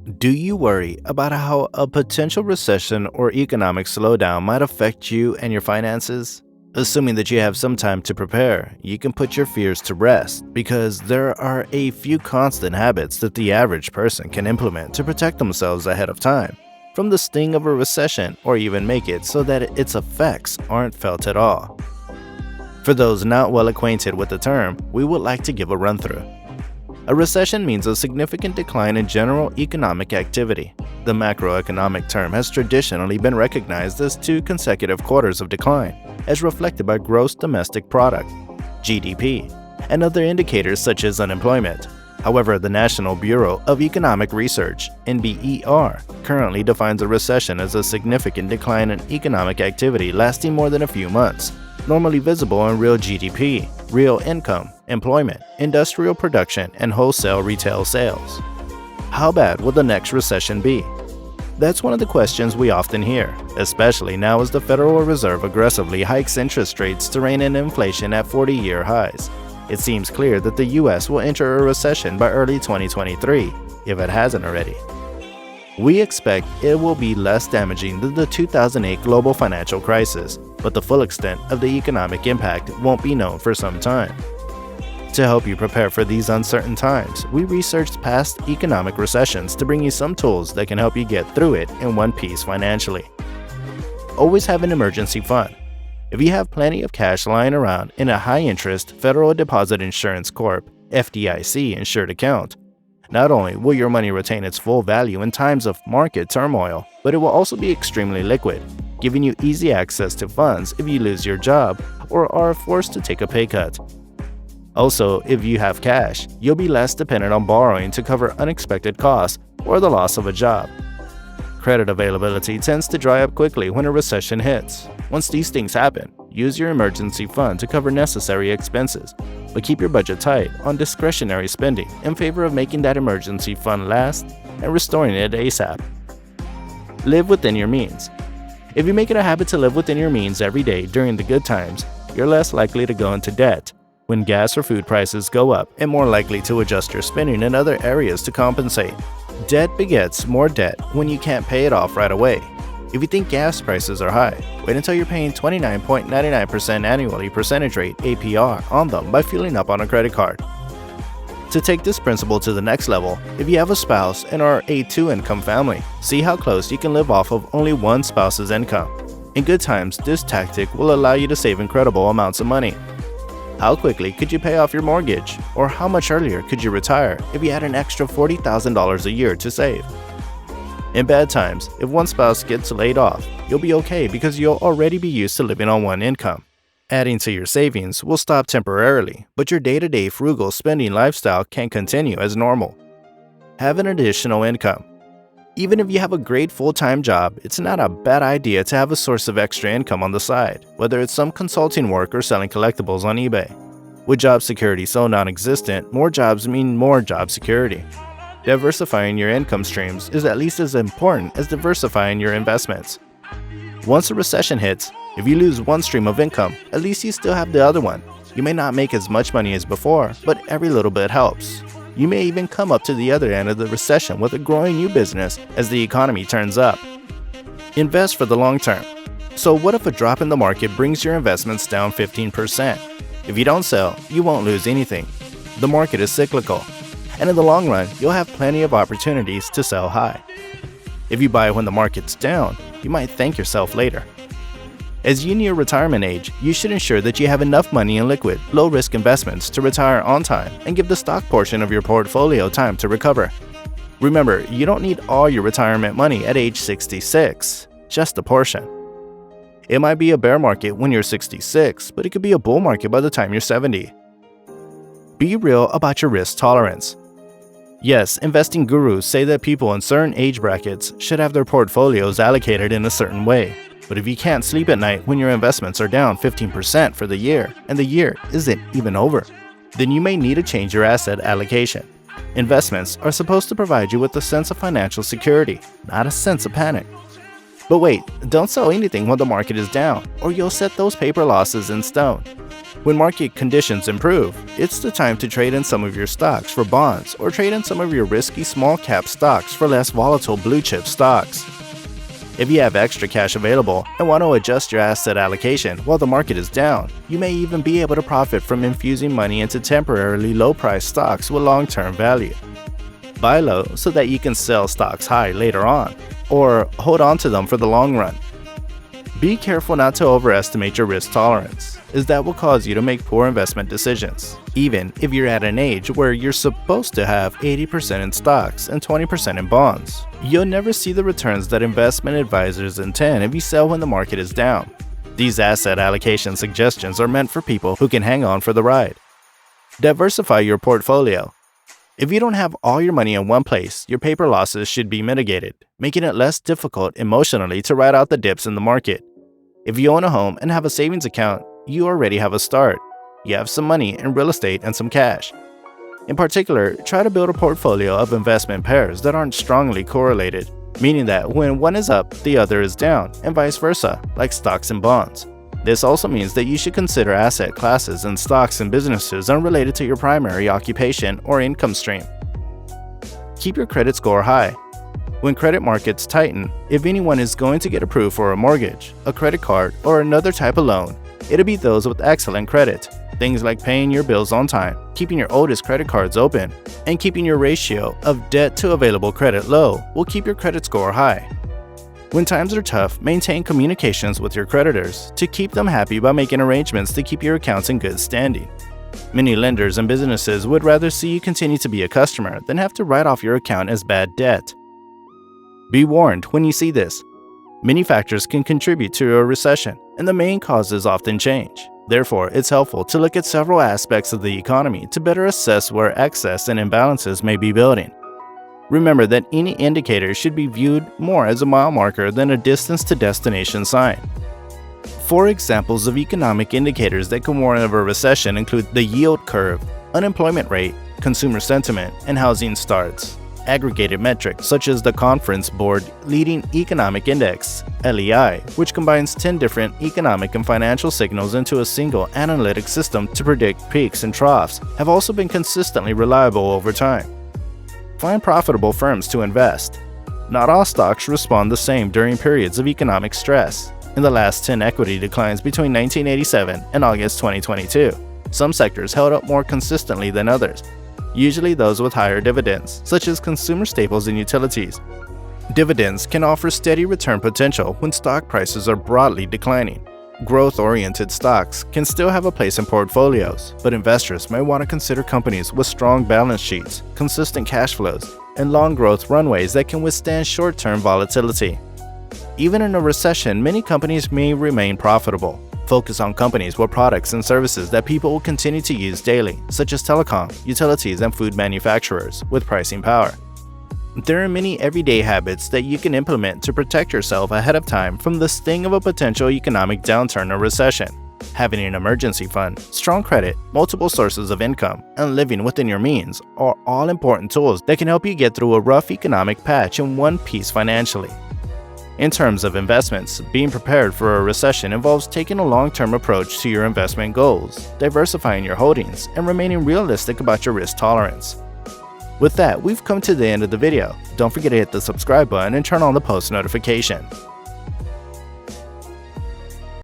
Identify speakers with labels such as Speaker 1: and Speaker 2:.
Speaker 1: Do you worry about how a potential recession or economic slowdown might affect you and your finances? Assuming that you have some time to prepare, you can put your fears to rest because there are a few constant habits that the average person can implement to protect themselves ahead of time from the sting of a recession, or even make it so that its effects aren't felt at all. For those not well acquainted with the term, we would like to give a run-through. A recession means a significant decline in general economic activity. The macroeconomic term has traditionally been recognized as 2 consecutive quarters of decline, as reflected by gross domestic product, GDP, and other indicators such as unemployment. However, the National Bureau of Economic Research, NBER, currently defines a recession as a significant decline in economic activity lasting more than a few months, normally visible in real GDP, real income, employment, industrial production, and wholesale retail sales. How bad will the next recession be? That's one of the questions we often hear, especially now as the Federal Reserve aggressively hikes interest rates to rein in inflation at 40-year highs. It seems clear that the US will enter a recession by early 2023, if it hasn't already. We expect it will be less damaging than the 2008 global financial crisis, but the full extent of the economic impact won't be known for some time. To help you prepare for these uncertain times, we researched past economic recessions to bring you some tools that can help you get through it in one piece financially. Always have an emergency fund. If you have plenty of cash lying around in a high-interest Federal Deposit Insurance Corp. (FDIC) insured account, not only will your money retain its full value in times of market turmoil, but it will also be extremely liquid, giving you easy access to funds if you lose your job or are forced to take a pay cut. Also, if you have cash, you'll be less dependent on borrowing to cover unexpected costs or the loss of a job. Credit availability tends to dry up quickly when a recession hits. Once these things happen, use your emergency fund to cover necessary expenses, but keep your budget tight on discretionary spending in favor of making that emergency fund last and restoring it ASAP. Live within your means. If you make it a habit to live within your means every day during the good times, you're less likely to go into debt when gas or food prices go up, and more likely to adjust your spending in other areas to compensate. Debt begets more debt when you can't pay it off right away. If you think gas prices are high, wait until you're paying 29.99% annually percentage rate APR on them by filling up on a credit card. To take this principle to the next level, if you have a spouse and are a 2-income family, see how close you can live off of only one spouse's income. In good times, this tactic will allow you to save incredible amounts of money. How quickly could you pay off your mortgage? Or how much earlier could you retire if you had an extra $40,000 a year to save? In bad times, if one spouse gets laid off, you'll be okay because you'll already be used to living on one income. Adding to your savings will stop temporarily, but your day-to-day frugal spending lifestyle can continue as normal. Have an additional income. Even if you have a great full-time job, it's not a bad idea to have a source of extra income on the side, whether it's some consulting work or selling collectibles on eBay. With job security so non-existent, more jobs mean more job security. Diversifying your income streams is at least as important as diversifying your investments. Once a recession hits, if you lose one stream of income, at least you still have the other one. You may not make as much money as before, but every little bit helps. You may even come up to the other end of the recession with a growing new business as the economy turns up. Invest for the long term. So what if a drop in the market brings your investments down 15%? If you don't sell, you won't lose anything. The market is cyclical, and in the long run, you'll have plenty of opportunities to sell high. If you buy when the market's down, you might thank yourself later. As you near retirement age, you should ensure that you have enough money in liquid, low-risk investments to retire on time and give the stock portion of your portfolio time to recover. Remember, you don't need all your retirement money at age 66, just a portion. It might be a bear market when you're 66, but it could be a bull market by the time you're 70. Be real about your risk tolerance. Yes, investing gurus say that people in certain age brackets should have their portfolios allocated in a certain way. But if you can't sleep at night when your investments are down 15% for the year and the year isn't even over, then you may need to change your asset allocation. Investments are supposed to provide you with a sense of financial security, not a sense of panic. But wait, don't sell anything when the market is down, or you'll set those paper losses in stone. When market conditions improve, it's the time to trade in some of your stocks for bonds or trade in some of your risky small-cap stocks for less volatile blue-chip stocks. If you have extra cash available and want to adjust your asset allocation while the market is down, you may even be able to profit from infusing money into temporarily low-priced stocks with long-term value. Buy low so that you can sell stocks high later on, or hold on to them for the long run. Be careful not to overestimate your risk tolerance, as that will cause you to make poor investment decisions, even if you're at an age where you're supposed to have 80% in stocks and 20% in bonds. You'll never see the returns that investment advisors intend if you sell when the market is down. These asset allocation suggestions are meant for people who can hang on for the ride. Diversify your portfolio. If you don't have all your money in one place, your paper losses should be mitigated, making it less difficult emotionally to ride out the dips in the market. If you own a home and have a savings account, you already have a start. You have some money in real estate and some cash. In particular, try to build a portfolio of investment pairs that aren't strongly correlated, meaning that when one is up, the other is down, and vice versa, like stocks and bonds. This also means that you should consider asset classes and stocks and businesses unrelated to your primary occupation or income stream. Keep your credit score high. When credit markets tighten, if anyone is going to get approved for a mortgage, a credit card, or another type of loan, it'll be those with excellent credit. Things like paying your bills on time, keeping your oldest credit cards open, and keeping your ratio of debt to available credit low will keep your credit score high. When times are tough, maintain communications with your creditors to keep them happy by making arrangements to keep your accounts in good standing. Many lenders and businesses would rather see you continue to be a customer than have to write off your account as bad debt. Be warned when you see this. Many factors can contribute to a recession, and the main causes often change. Therefore, it's helpful to look at several aspects of the economy to better assess where excess and imbalances may be building. Remember that any indicator should be viewed more as a mile marker than a distance to destination sign. 4 examples of economic indicators that can warn of a recession include the yield curve, unemployment rate, consumer sentiment, and housing starts. Aggregated metrics such as the Conference Board Leading Economic Index, LEI, which combines 10 different economic and financial signals into a single analytic system to predict peaks and troughs, have also been consistently reliable over time. Find profitable firms to invest. Not all stocks respond the same during periods of economic stress. In the last 10 equity declines between 1987 and August 2022, some sectors held up more consistently than others, usually those with higher dividends, such as consumer staples and utilities. Dividends can offer steady return potential when stock prices are broadly declining. Growth-oriented stocks can still have a place in portfolios, but investors may want to consider companies with strong balance sheets, consistent cash flows, and long growth runways that can withstand short-term volatility. Even in a recession, many companies may remain profitable. Focus on companies with products and services that people will continue to use daily, such as telecom, utilities, and food manufacturers, with pricing power. There are many everyday habits that you can implement to protect yourself ahead of time from the sting of a potential economic downturn or recession. Having an emergency fund, strong credit, multiple sources of income, and living within your means are all important tools that can help you get through a rough economic patch in one piece financially. In terms of investments, being prepared for a recession involves taking a long-term approach to your investment goals, diversifying your holdings, and remaining realistic about your risk tolerance. With that, we've come to the end of the video. Don't forget to hit the subscribe button and turn on the post notification.